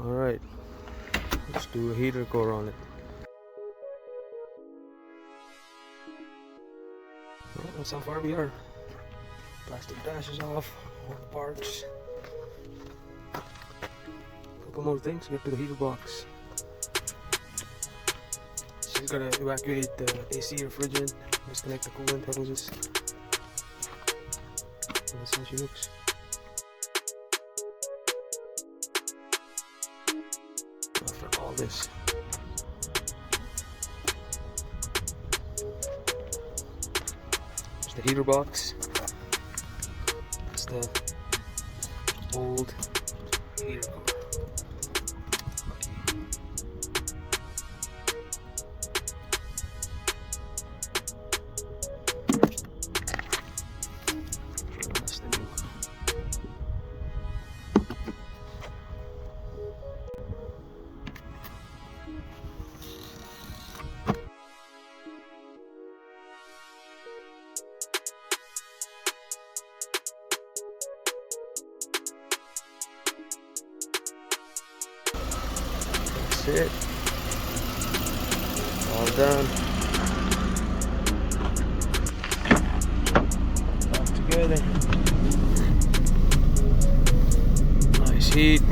Alright, let's do a heater core on it. Well, that's how far we are. Plastic dash is off, all the parts. Couple more things, get to the heater box. She's gotta evacuate the AC refrigerant, disconnect the coolant hoses. And that's how she looks. After all this. There's the heater box. That's the old heater core. That's the new one. That's it. All done. Back together. Nice heat.